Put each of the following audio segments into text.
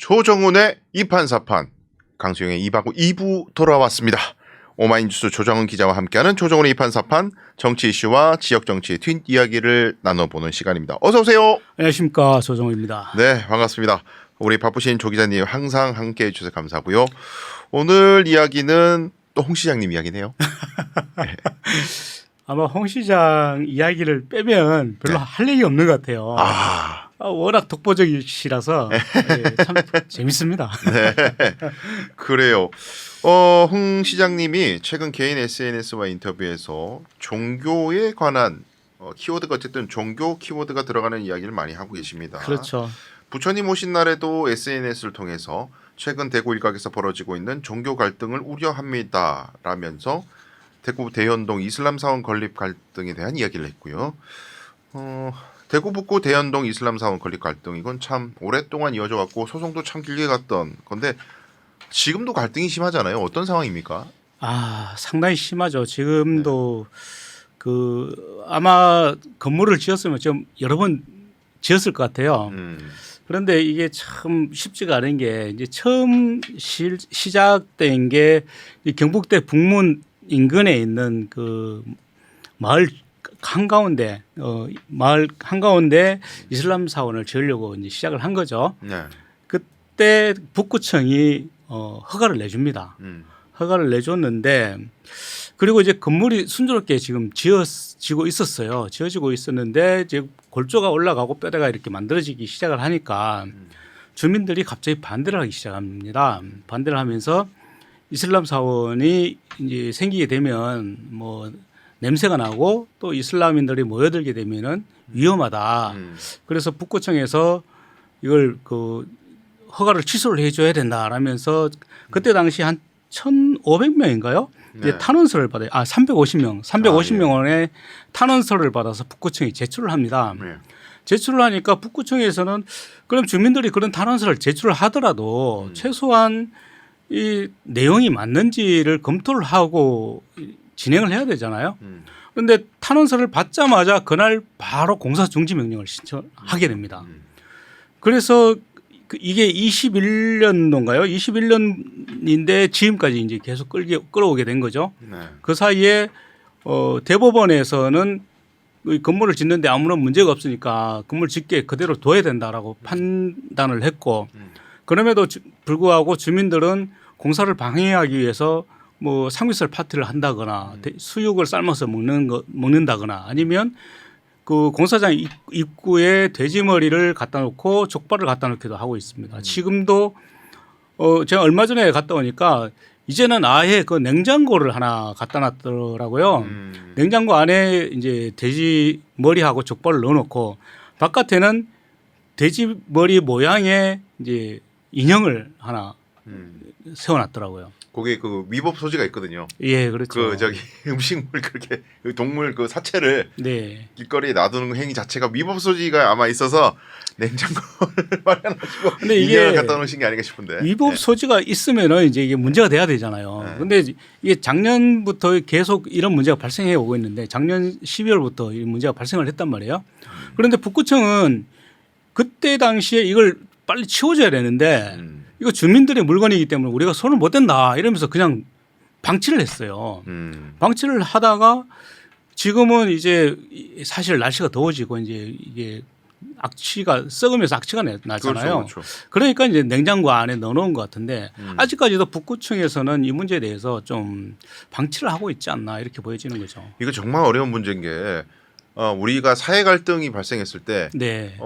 조정훈의 이판사판 강수영의 2바구 2부 돌아왔습니다. 오마이뉴스 조정훈 기자와 함께하는 조정훈의 이판사판 정치 이슈와 지역 정치의 뒷 이야기를 나눠보는 시간입니다. 어서 오세요. 안녕하십니까, 조정훈입니다. 네, 반갑습니다. 우리 바쁘신 조 기자님 항상 함께해 주셔서 감사하고요. 오늘 이야기는 또 홍 시장님 이야기네요. 네. 아마 홍 시장 이야기를 빼면 별로 할 얘기 없는 것 같아요. 워낙 독보적이시라서 참 재밌습니다. 네, 그래요. 홍 시장님이 최근 개인 SNS와 인터뷰에서 종교에 관한 키워드가 어쨌든 종교 키워드가 들어가는 이야기를 많이 하고 계십니다. 그렇죠. 부처님 오신 날에도 SNS를 통해서 최근 대구 일각에서 벌어지고 있는 종교 갈등을 우려합니다라면서 대구 대연동 이슬람 사원 건립 갈등에 대한 이야기를 했고요. 대구 북구 대연동 이슬람 사원 건립 갈등 이건 참 오랫동안 이어져 왔고 소송도 참 길게 갔던 건데 지금도 갈등이 심하잖아요. 어떤 상황입니까? 상당히 심하죠. 지금도 아마 건물을 지었으면 좀 여러 번 지었을 것 같아요. 그런데 이게 참 쉽지가 않은 게 이제 처음 시작된 게 경북대 북문 인근에 있는 그 마을 한가운데 이슬람 사원을 지으려고 이제 시작을 한 거죠. 네. 그때 북구청이 허가를 내줍니다. 허가를 내줬는데 그리고 이제 건물이 순조롭게 지금 지어지고 있었어요. 지어지고 있었는데 이제 골조가 올라가고 뼈대가 이렇게 만들어지기 시작을 하니까 주민들이 갑자기 반대를 하기 시작합니다. 반대를 하면서 이슬람 사원이 이제 생기게 되면 뭐 냄새가 나고 또 이슬람인들이 모여들게 되면은 위험하다. 그래서 북구청에서 이걸 허가를 취소를 해줘야 된다라면서 그때 당시 한 1,500명인가요? 이제 탄원서를 받아요. 350명원의 탄원서를 받아서 북구청이 제출을 합니다. 네. 제출을 하니까 북구청에서는 그럼 주민들이 그런 탄원서를 제출을 하더라도 최소한 이 내용이 맞는지를 검토를 하고 진행을 해야 되잖아요. 그런데 탄원서를 받자마자 그날 바로 공사 중지 명령을 신청하게 됩니다. 그래서 이게 21년도인가요? 21년인데 지금까지 이제 계속 끌어오게 된 거죠. 네. 그 사이에 대법원에서는 건물을 짓는데 아무런 문제가 없으니까 건물 짓게 그대로 둬야 된다라고 판단을 했고 그럼에도 불구하고 주민들은 공사를 방해하기 위해서 뭐 삼겹살 파티를 한다거나 수육을 삶아서 먹는다거나 아니면 그 공사장 입구에 돼지머리를 갖다 놓고 족발을 갖다 놓기도 하고 있습니다. 지금도 제가 얼마 전에 갔다 오니까 이제는 아예 그 냉장고를 하나 갖다 놨더라고요. 냉장고 안에 이제 돼지 머리하고 족발을 넣어놓고 바깥에는 돼지 머리 모양의 이제 인형을 하나 세워놨더라고요. 거기에 그 위법 소지가 있거든요. 예, 그렇죠. 음식물 그렇게 동물 그 사체를 네. 길거리에 놔두는 행위 자체가 위법 소지가 아마 있어서 냉장고를 마련하시고 근데 이게 인형을 갖다 놓으신 게 아닌가 싶은데. 위법 소지가 있으면은 이제 이게 문제가 돼야 되잖아요. 그런데 이게 작년부터 계속 이런 문제가 발생해 오고 있는데 작년 12월부터 이 문제가 발생을 했단 말이에요. 그런데 북구청은 그때 당시에 이걸 빨리 치워줘야 되는데 이거 주민들의 물건이기 때문에 우리가 손을 못 댄다 이러면서 그냥 방치를 했어요. 방치를 하다가 지금은 이제 사실 날씨가 더워지고 이제 이게 썩으면서 악취가 나잖아요. 그렇죠. 그러니까 이제 냉장고 안에 넣어놓은 것 같은데 아직까지도 북구청에서는 이 문제에 대해서 좀 방치를 하고 있지 않나 이렇게 보여지는 거죠. 이거 정말 어려운 문제인 게 우리가 사회 갈등이 발생했을 때 네.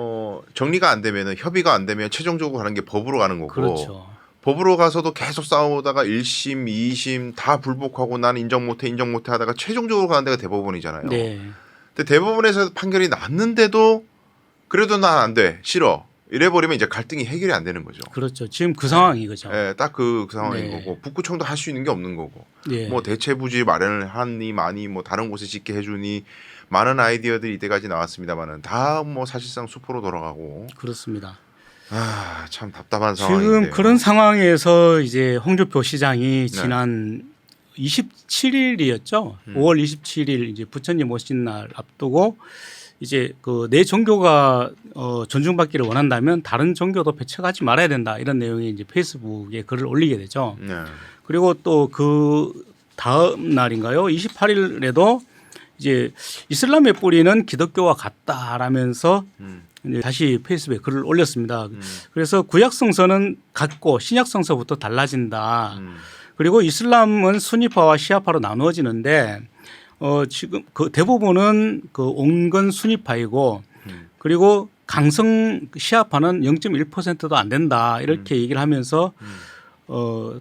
정리가 안 되면 협의가 안 되면 최종적으로 가는 게 법으로 가는 거고 그렇죠. 법으로 가서도 계속 싸우다가 1심, 2심 다 불복하고 나는 인정 못해 하다가 최종적으로 가는 데가 대법원이잖아요. 네. 근데 대법원에서 판결이 났는데도 그래도 난 안 돼. 싫어. 이래버리면 이제 갈등이 해결이 안 되는 거죠. 그렇죠. 지금 그 상황이 그죠. 네, 딱 그 상황인 네. 거고 북구청도 할 수 있는 게 없는 거고 네. 뭐 대체부지 마련을 하니 많이 뭐 다른 곳에 짓게 해주니 많은 아이디어들이 이때까지 나왔습니다만은 다 뭐 사실상 숲으로 돌아가고 그렇습니다. 참 답답한 상황인데요. 지금 그런 상황에서 이제 홍준표 시장이 지난 27일이었죠. 5월 27일 이제 부처님 오신 날 앞두고 이제 그 내 종교가 존중받기를 원한다면 다른 종교도 배척하지 말아야 된다 이런 내용의 이제 페이스북에 글을 올리게 되죠. 네. 그리고 또 그 다음 날인가요? 28일에도 이제 이슬람의 뿌리는 기독교와 같다라면서 이제 다시 페이스북에 글을 올렸습니다. 그래서 구약 성서는 같고 신약 성서부터 달라진다. 그리고 이슬람은 수니파와 시아파로 나누어지는데 지금 그 대부분은 그 온건 수니파이고 그리고 강성 시아파는 0.1%도 안 된다 이렇게 얘기를 하면서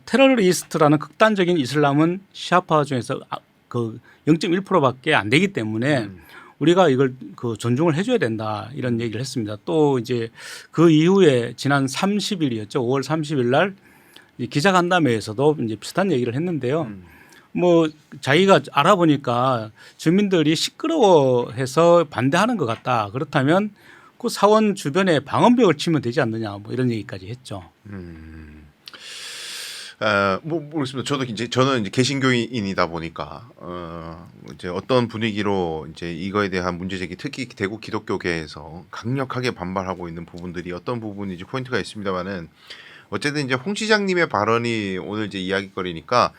테러리스트라는 극단적인 이슬람은 시아파 중에서 그 0.1%밖에 안 되기 때문에 우리가 이걸 그 존중을 해줘야 된다 이런 얘기를 했습니다. 또 이제 그 이후에 지난 30일이었죠. 5월 30일 날 기자간담회에서도 이제 비슷한 얘기를 했는데요. 뭐 자기가 알아보니까 주민들이 시끄러워해서 반대하는 것 같다. 그렇다면 그 사원 주변에 방음벽을 치면 되지 않느냐 뭐 이런 얘기까지 했죠. 뭐 모르겠습니다. 저는 이제 개신교인이다 보니까 이제 어떤 분위기로 이제 이거에 대한 문제 제기, 특히 대구 기독교계에서 강력하게 반발하고 있는 부분들이 어떤 부분인지 포인트가 있습니다만은 어쨌든 이제 홍 시장님의 발언이 오늘 이제 이야기거리니까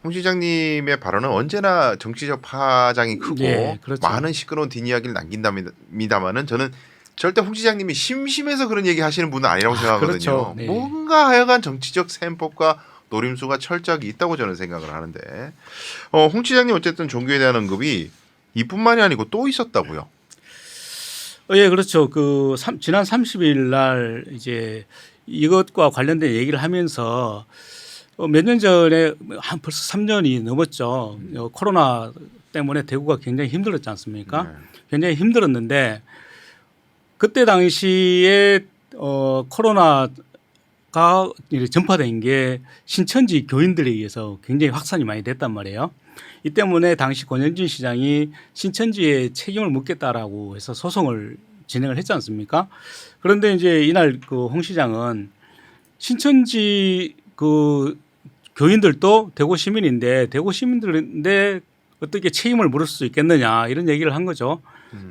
홍 시장님의 발언은 언제나 정치적 파장이 크고 네, 그렇죠. 많은 시끄러운 뒷이야기를 남긴답니다만은 저는 절대 홍 시장님이 심심해서 그런 얘기 하시는 분은 아니라고 생각하거든요. 그렇죠. 네. 뭔가 하여간 정치적 셈법과 노림수가 철저하게 있다고 저는 생각을 하는데 홍 시장님 어쨌든 종교에 대한 언급이 이뿐만이 아니고 또 있었다고요. 예, 그렇죠. 그 지난 30일 날 이제 이것과 관련된 얘기를 하면서 몇 년 전에 한 벌써 3년이 넘었죠. 코로나 때문에 대구가 굉장히 힘들었지 않습니까? 네. 굉장히 힘들었는데 그때 당시에 코로나가 전파된 게 신천지 교인들에 의해서 굉장히 확산이 많이 됐단 말이에요. 이 때문에 당시 권영진 시장이 신천지에 책임을 묻겠다라고 해서 소송을 진행을 했지 않습니까? 그런데 이제 이날 그 홍 시장은 신천지 그 교인들도 대구 시민인데 대구 시민들인데 어떻게 책임을 물을 수 있겠느냐 이런 얘기를 한 거죠.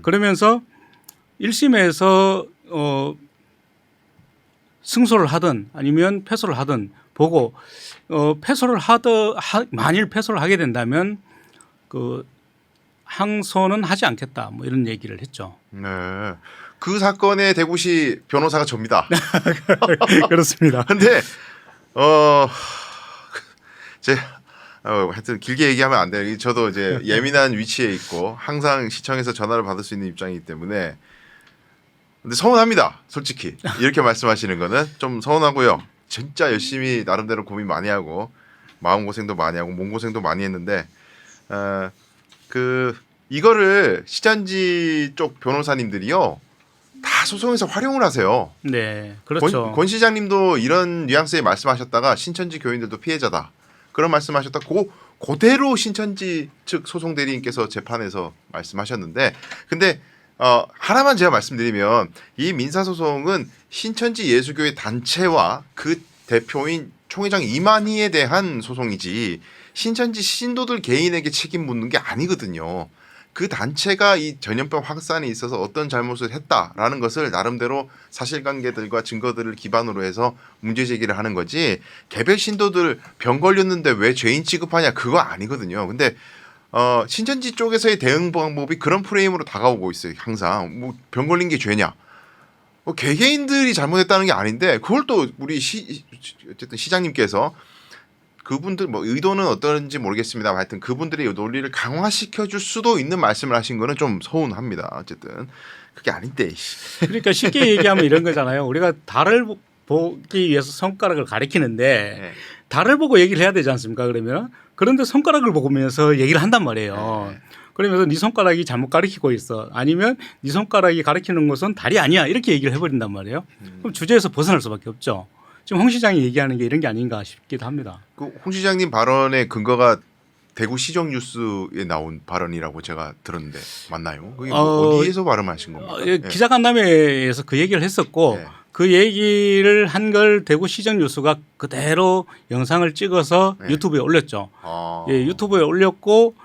그러면서 1심에서 승소를 하든 아니면 패소를 하든 보고 패소를 만일 패소를 하게 된다면 그 항소는 하지 않겠다 뭐 이런 얘기를 했죠. 네. 그 사건의 대구시 변호사가 접니다. 그렇습니다. 근데 하여튼 길게 얘기하면 안 돼요. 저도 이제 예민한 위치에 있고 항상 시청에서 전화를 받을 수 있는 입장이기 때문에 근데 서운합니다. 솔직히 이렇게 말씀하시는 거는 좀 서운하고요. 진짜 열심히 나름대로 고민 많이 하고 마음고생도 많이 하고 몸고생도 많이 했는데 이거를 시장지 쪽 변호사님들이요. 다 소송에서 활용을 하세요. 네, 그렇죠. 권 시장님도 이런 뉘앙스의 말씀하셨다가 신천지 교인들도 피해자다. 그런 말씀하셨다. 그대로 신천지 측 소송 대리인께서 재판에서 말씀하셨는데, 근데 하나만 제가 말씀드리면 이 민사소송은 신천지 예수교회 단체와 그 대표인 총회장 이만희에 대한 소송이지 신천지 신도들 개인에게 책임 묻는 게 아니거든요. 그 단체가 이 전염병 확산에 있어서 어떤 잘못을 했다라는 것을 나름대로 사실관계들과 증거들을 기반으로 해서 문제 제기를 하는 거지 개별 신도들 병 걸렸는데 왜 죄인 취급하냐 그거 아니거든요. 근데 신천지 쪽에서의 대응 방법이 그런 프레임으로 다가오고 있어요. 항상 뭐 병 걸린 게 죄냐? 개개인들이 잘못했다는 게 아닌데 그걸 또 우리 어쨌든 시장님께서 그분들 뭐 의도는 어떤지 모르겠습니다. 하여튼 그분들의 논리를 강화시켜 줄 수도 있는 말씀을 하신 거는 좀 서운합니다. 어쨌든 그게 아닌데. 그러니까 쉽게 얘기하면 이런 거잖아요. 우리가 달을 보기 위해서 손가락을 가리키는데 네. 달을 보고 얘기를 해야 되지 않습니까? 그러면 그런데 손가락을 보면서 얘기를 한단 말이에요. 네. 그러면서 네 손가락이 잘못 가리키고 있어. 아니면 네 손가락이 가리키는 것은 달이 아니야. 이렇게 얘기를 해버린단 말이에요. 그럼 주제에서 벗어날 수밖에 없죠. 지금 홍 시장이 얘기하는 게 이런 게 아닌가 싶기도 합니다. 홍 시장님 발언의 근거가 대구 시정 뉴스에 나온 발언이라고 제가 들었는데 맞나요? 그게 어디에서 발언하신 겁니까? 예, 기자간담회에서 그 얘기를 했었고 네. 그 얘기를 한 걸 대구 시정 뉴스가 그대로 영상을 찍어서 네. 유튜브에 올렸죠. 아. 예, 유튜브에 올렸고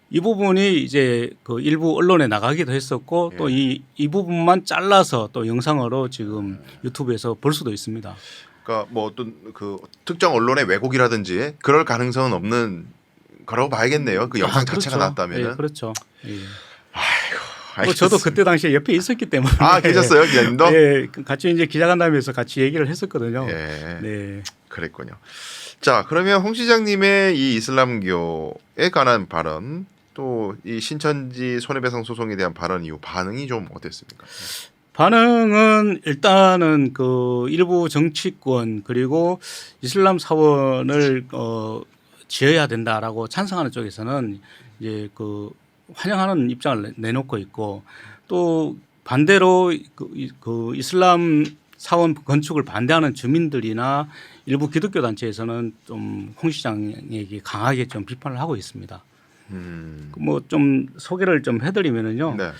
이 부분이 이제 그 일부 언론에 나가기도 했었고 예. 또 이 부분만 잘라서 또 영상으로 지금 유튜브에서 볼 수도 있습니다. 그러니까 뭐 어떤 그 특정 언론의 왜곡이라든지 그럴 가능성은 없는 거라고 봐야겠네요. 그 영상 자체가 그렇죠. 나왔다면은. 예, 그렇죠. 예. 뭐 알겠습니다. 저도 그때 당시에 옆에 있었기 때문에 계셨어요, 기자님도? 예, 같이 이제 기자간담회에서 같이 얘기를 했었거든요. 예. 네. 그랬군요. 자, 그러면 홍 시장님의 이 이슬람교에 관한 발언 또 이 신천지 손해배상 소송에 대한 발언 이후 반응이 좀 어땠습니까? 반응은 일단은 그 일부 정치권 그리고 이슬람 사원을 지어야 된다라고 찬성하는 쪽에서는 이제 그 환영하는 입장을 내놓고 있고 또 반대로 그 이슬람 사원 건축을 반대하는 주민들이나 일부 기독교 단체에서는 좀 홍 시장에게 강하게 좀 비판을 하고 있습니다. 뭐 좀 소개를 좀 해드리면은요. 네.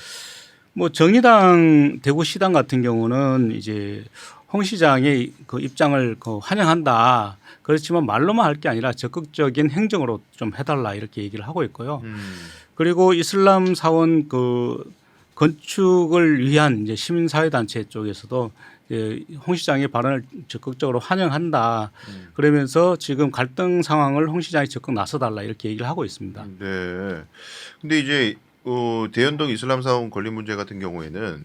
뭐 정의당 대구시당 같은 경우는 이제 홍 시장의 그 입장을 그 환영한다. 그렇지만 말로만 할 게 아니라 적극적인 행정으로 좀 해달라 이렇게 얘기를 하고 있고요. 그리고 이슬람 사원 그 건축을 위한 이제 시민사회단체 쪽에서도 이제 홍 시장의 발언을 적극적으로 환영한다. 그러면서 지금 갈등 상황을 홍 시장이 적극 나서달라 이렇게 얘기를 하고 있습니다. 네. 근데 이제 대연동 이슬람 사원 건립 문제 같은 경우에는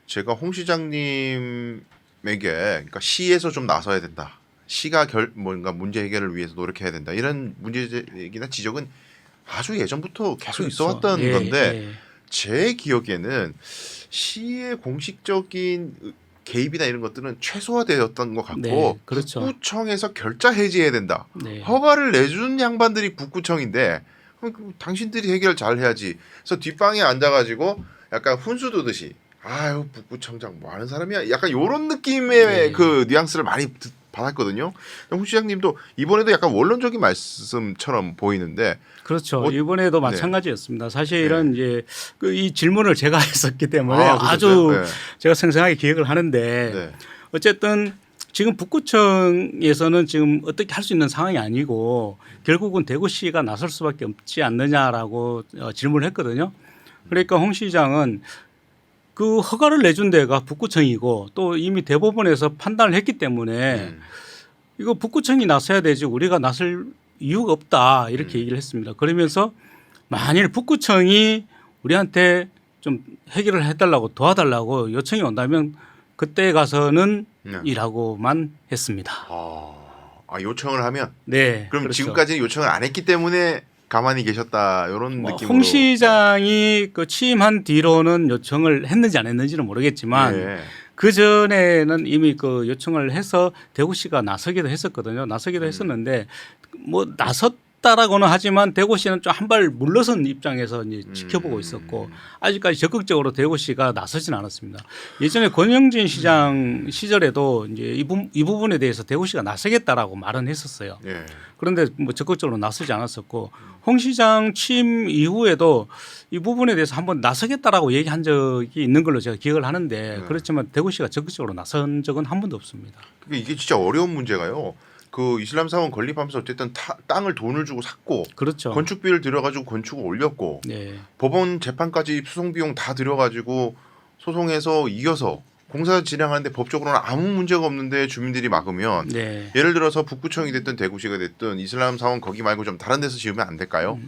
제가 홍 시장님에게 그러니까 시에서 좀 나서야 된다. 시가 뭔가 문제 해결을 위해서 노력해야 된다. 이런 문제제기나 지적은 아주 예전부터 계속 그렇죠. 있어왔던 예, 건데 예. 제 기억에는 시의 공식적인 개입이나 이런 것들은 최소화되었던 것 같고 네, 그렇죠. 북구청에서 결자 해지해야 된다. 네. 허가를 내준 양반들이 북구청인데 그럼 당신들이 해결 잘 해야지. 그래서 뒷방에 앉아가지고 약간 훈수 두듯이 아유 북구청장 뭐 하는 사람이야. 약간 이런 느낌의 네. 그 뉘앙스를 많이 받았거든요. 홍 시장님도 이번에도 약간 원론적인 말씀처럼 보이는데 그렇죠. 이번에도 네. 마찬가지였습니다. 사실은 이제 이 질문을 제가 했었기 때문에 그러셨어요? 아주 네. 제가 생생하게 기억을 하는데 네. 어쨌든 지금 북구청에서는 지금 어떻게 할 수 있는 상황이 아니고 결국은 대구시가 나설 수밖에 없지 않느냐라고 질문을 했거든요. 그러니까 홍 시장은 그 허가를 내준 데가 북구청이고 또 이미 대법원에서 판단을 했기 때문에 이거 북구청이 나서야 되지 우리가 나설 이유가 없다 이렇게 얘기를 했습니다. 그러면서 만일 북구청이 우리한테 좀 해결을 해달라고 도와달라고 요청이 온다면 그때 가서는 네. 일하고만 했습니다. 요청을 하면 네. 그럼 그렇죠. 지금까지는 요청을 안 했기 때문에 가만히 계셨다 이런 느낌으로. 홍 시장이 그 취임한 뒤로는 요청을 했는지 안 했는지는 모르겠지만 네. 그 전에는 이미 그 요청을 해서 대구시가 나서기도 했었거든요. 나서기도 했었는데 뭐 나섰다라고는 하지만 대구시는 좀 한 발 물러선 입장에서 이제 지켜보고 있었고 아직까지 적극적으로 대구시가 나서진 않았습니다. 예전에 권영진 시장 시절에도 이제 이 부분에 대해서 대구시가 나서겠다라고 말은 했었어요. 네. 그런데 뭐 적극적으로 나서지 않았었고 홍 시장 취임 이후에도 이 부분에 대해서 한번 나서겠다라고 얘기한 적이 있는 걸로 제가 기억을 하는데 그렇지만 대구시가 적극적으로 나선 적은 한 번도 없습니다. 이게 진짜 어려운 문제가요. 그 이슬람 사원 건립하면서 어쨌든 땅을 돈을 주고 샀고 그렇죠. 건축비를 들여가지고 건축을 올렸고 네. 법원 재판까지 수송 비용 다 들여가지고 소송해서 이겨서 공사 진행하는데 법적으로는 아무 문제가 없는데 주민들이 막으면 네. 예를 들어서 북구청이 됐든 대구시가 됐든 이슬람 사원 거기 말고 좀 다른 데서 지으면 안 될까요?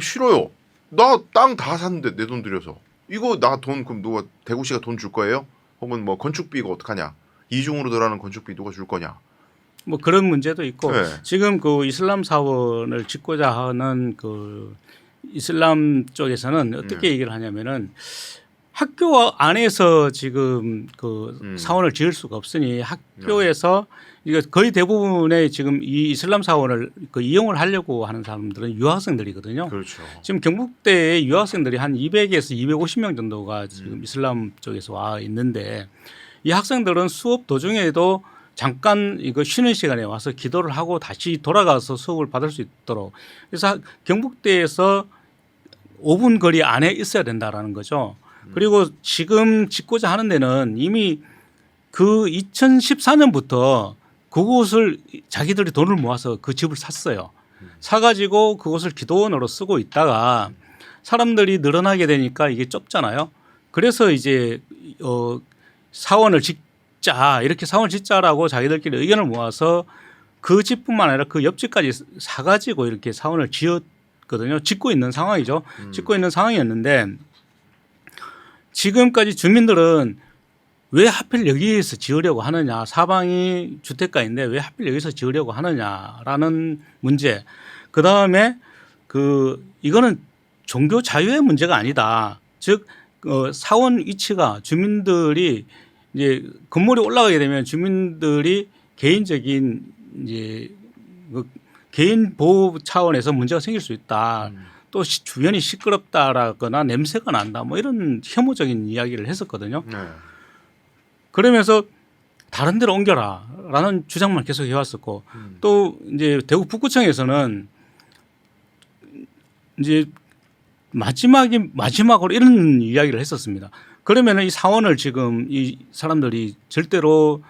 싫어요. 나 땅 다 샀는데 내 돈 들여서 이거 나 돈 그럼 누가 대구시가 돈 줄 거예요? 혹은 뭐 건축비 이거 어떡하냐? 이중으로 들어가는 건축비 누가 줄 거냐? 뭐 그런 문제도 있고 네. 지금 그 이슬람 사원을 짓고자 하는 그 이슬람 쪽에서는 어떻게 얘기를 하냐면은 학교 안에서 지금 그 사원을 지을 수가 없으니 학교에서 이거 거의 대부분의 지금 이 이슬람 사원을 그 이용을 하려고 하는 사람들은 유학생들이거든요. 그렇죠. 지금 경북대의 유학생들이 한 200에서 250명 정도가 지금 이슬람 쪽에서 와 있는데 이 학생들은 수업 도중에도 잠깐 이거 쉬는 시간에 와서 기도를 하고 다시 돌아가서 수업을 받을 수 있도록 그래서 경북대에서 5분 거리 안에 있어야 된다라는 거죠. 그리고 지금 짓고자 하는 데는 이미 그 2014년부터 그곳을 자기들이 돈을 모아서 그 집을 샀어요. 사가지고 그곳을 기도원으로 쓰고 있다가 사람들이 늘어나게 되니까 이게 좁잖아요. 그래서 이제 사원을 짓자 이렇게 사원을 짓자라고 자기들끼리 의견을 모아서 그 집뿐만 아니라 그 옆집까지 사가지고 이렇게 사원을 지었거든요. 짓고 있는 상황이죠. 짓고 있는 상황이었는데 지금까지 주민들은 왜 하필 여기에서 지으려고 하느냐. 사방이 주택가인데 왜 하필 여기서 지으려고 하느냐라는 문제. 그다음에 이거는 종교 자유의 문제가 아니다. 즉 사원 위치가 주민들이 이제 건물이 올라가게 되면 주민들이 개인적인 이제 개인 보호 차원에서 문제가 생길 수 있다. 또 주변이 시끄럽다라거나 냄새가 난다. 뭐 이런 혐오적인 이야기를 했었거든요. 네. 그러면서 다른 데로 옮겨라라는 주장만 계속 해왔었고 또 이제 대구 북구청에서는 이제 마지막으로 이런 이야기를 했었습니다. 그러면은 이 사원을 지금 이 사람들이 절대로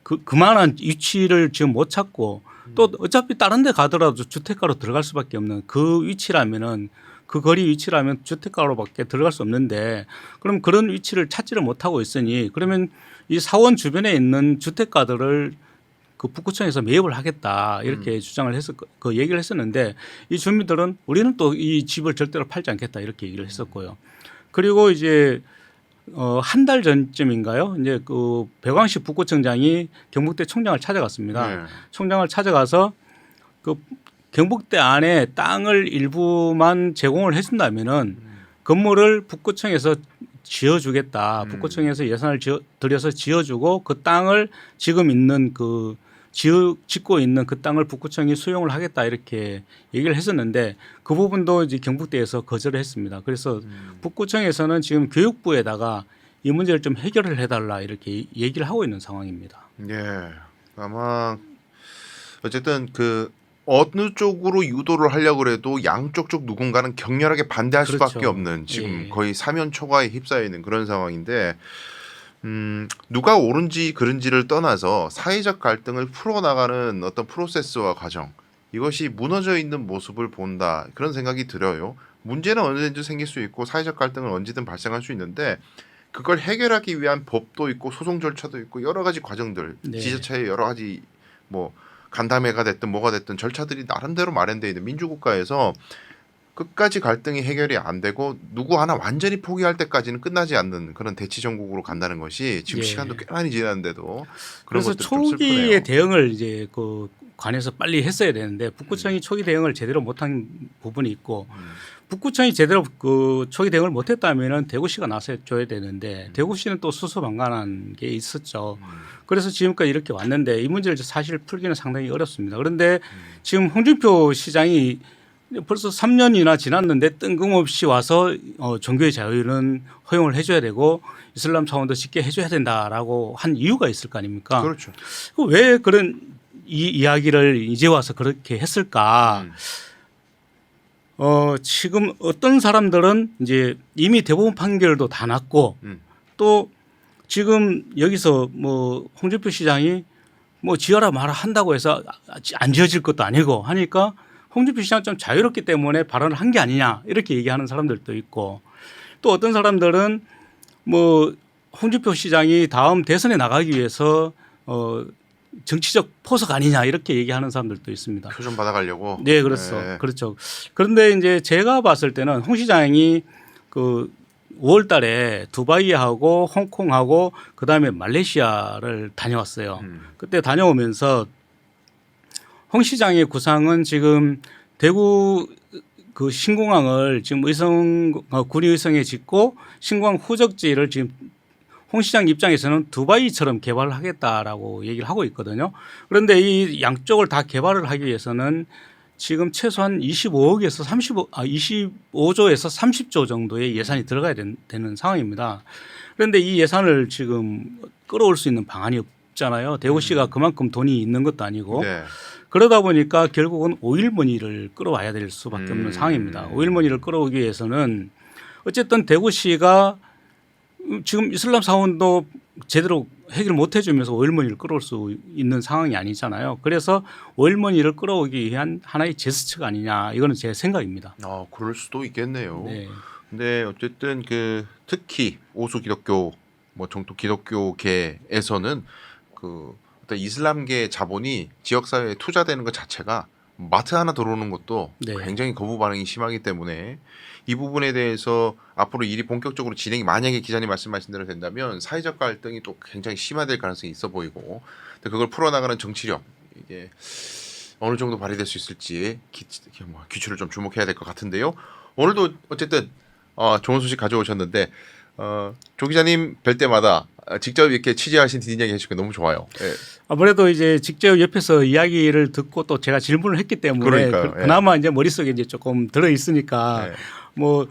그만한 위치를 지금 못 찾고 또 어차피 다른 데 가더라도 주택가로 들어갈 수밖에 없는 그 위치라면은 그 거리 위치라면 주택가로밖에 들어갈 수 없는데 그럼 그런 위치를 찾지를 못하고 있으니 그러면 이 사원 주변에 있는 주택가들을 그 북구청에서 매입을 하겠다 이렇게 주장을 그 얘기를 했었는데 이 주민들은 우리는 또 이 집을 절대로 팔지 않겠다 이렇게 얘기를 했었고요. 그리고 이제 한 달 전쯤인가요? 이제 그 백왕식 북구청장이 경북대 총장을 찾아갔습니다. 네. 총장을 찾아가서 그 경북대 안에 땅을 일부만 제공을 해준다면은 건물을 북구청에서 지어주겠다. 북구청에서 예산을 들여서 지어주고 그 땅을 지금 있는 짓고 있는 그 땅을 북구청이 수용을 하겠다 이렇게 얘기를 했었는데 그 부분도 이제 경북대에서 거절을 했습니다. 그래서 북구청에서는 지금 교육부에다가 이 문제를 좀 해결을 해달라 이렇게 얘기를 하고 있는 상황입니다. 예. 아마 어쨌든 어느 쪽으로 유도를 하려고 해도 양쪽 쪽 누군가는 격렬하게 반대할 그렇죠. 수밖에 없는 지금 예. 거의 사면초가에 휩싸여 있는 그런 상황인데 누가 옳은지 그른지를 떠나서 사회적 갈등을 풀어나가는 어떤 프로세스와 과정 이것이 무너져 있는 모습을 본다 그런 생각이 들어요. 문제는 언제든지 생길 수 있고 사회적 갈등은 언제든 발생할 수 있는데 그걸 해결하기 위한 법도 있고 소송 절차도 있고 여러 가지 과정들 네. 지자체의 여러 가지 뭐 간담회가 됐든 뭐가 됐든 절차들이 나름대로 마련되어 있는 민주국가에서 끝까지 갈등이 해결이 안 되고 누구 하나 완전히 포기할 때까지는 끝나지 않는 그런 대치 정국으로 간다는 것이 지금 예. 시간도 꽤 많이 지났는데도 그런 그래서 것들이 좀 초기에 슬프네요. 대응을 이제 그 관에서 빨리 했어야 되는데 북구청이 초기 대응을 제대로 못한 부분이 있고 북구청이 제대로 그 초기 대응을 못했다면은 대구시가 나서줘야 되는데 대구시는 또 수수방관한 게 있었죠. 그래서 지금까지 이렇게 왔는데 이 문제를 사실 풀기는 상당히 어렵습니다. 그런데 지금 홍준표 시장이 벌써 3년이나 지났는데 뜬금없이 와서 종교의 자유는 허용을 해줘야 되고 이슬람 차원도 쉽게 해줘야 된다라고 한 이유가 있을 거 아닙니까? 그렇죠. 왜 그런 이야기를 이제 와서 그렇게 했을까? 지금 어떤 사람들은 이제 이미 대법원 판결도 다 났고 또 지금 여기서 뭐 홍준표 시장이 뭐 지어라 마라 한다고 해서 안 지어질 것도 아니고 하니까 홍준표 시장 좀 자유롭기 때문에 발언을 한 게 아니냐 이렇게 얘기하는 사람들도 있고 또 어떤 사람들은 뭐 홍준표 시장이 다음 대선에 나가기 위해서 정치적 포석 아니냐 이렇게 얘기하는 사람들도 있습니다. 표 좀 받아가려고. 네, 그렇죠. 네. 그렇죠. 그런데 이제 제가 봤을 때는 홍 시장이 그 5월 달에 두바이하고 홍콩하고 그다음에 말레이시아를 다녀왔어요. 그때 다녀오면서 홍 시장의 구상은 지금 대구 그 신공항을 지금 군의의성에 짓고 신공항 후적지를 지금 홍 시장 입장에서는 두바이처럼 개발을 하겠다라고 얘기를 하고 있거든요. 그런데 이 양쪽을 다 개발을 하기 위해서는 지금 최소한 25조에서 30조 정도의 예산이 들어가야 되는 상황입니다. 그런데 이 예산을 지금 끌어올 수 있는 방안이 없잖아요. 대구시가 그만큼 돈이 있는 것도 아니고. 네. 그러다 보니까 결국은 오일머니를 끌어와야 될 수밖에 없는 상황입니다. 오일머니를 끌어오기 위해서는 어쨌든 대구시가 지금 이슬람 사원도 제대로 해결 못 해주면서 오일머니를 끌어올 수 있는 상황이 아니잖아요. 그래서 오일머니를 끌어오기 위한 하나의 제스처가 아니냐 이거는 제 생각입니다. 그럴 수도 있겠네요. 네. 근데 어쨌든 그 특히 오수 기독교 뭐 정통 기독교계에서는 그 어떤 이슬람계 자본이 지역 사회에 투자되는 것 자체가 마트 하나 들어오는 것도 네. 굉장히 거부 반응이 심하기 때문에 이 부분에 대해서 앞으로 일이 본격적으로 진행이 만약에 기자님 말씀하신 대로 된다면 사회적 갈등이 또 굉장히 심화될 가능성이 있어 보이고 근데 그걸 풀어나가는 정치력 이게 어느 정도 발휘될 수 있을지 귀추를 좀 주목해야 될 것 같은데요. 오늘도 어쨌든 좋은 소식 가져오셨는데 조 기자님 뵐 때마다 직접 이렇게 취재하신 뒷이야기 해주니까 너무 좋아요. 예. 아무래도 이제 직접 옆에서 이야기를 듣고 또 제가 질문을 했기 때문에 그러니까요. 그나마 이제 머릿속에 이제 조금 들어 있으니까 예. 뭐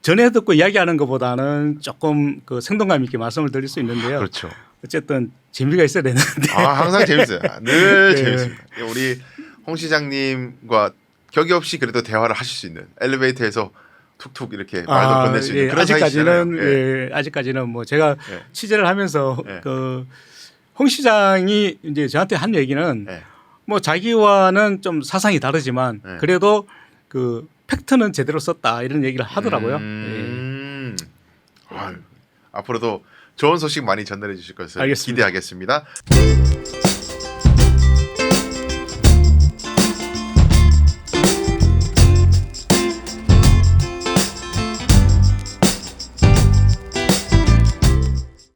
전에 듣고 이야기하는 것보다는 조금 그 생동감 있게 말씀을 드릴 수 있는데요. 그렇죠. 어쨌든 재미가 있어야 되는데. 항상 재밌어요. 늘 네. 재밌습니다. 우리 홍 시장님과 격이 없이 그래도 대화를 하실 수 있는 엘리베이터에서 툭툭 이렇게 말도 건넬 수 있는 예, 그런 사이시잖아요. 아직까지는 예, 아직까지는 뭐 제가 예. 취재를 하면서 예. 그 홍 시장이 이제 저한테 한 얘기는 예. 뭐 자기와는 좀 사상이 다르지만 예. 그래도 그 팩트는 제대로 썼다 이런 얘기를 하더라고요. 아유, 앞으로도 좋은 소식 많이 전달해 주실 것을 알겠습니다. 기대하겠습니다.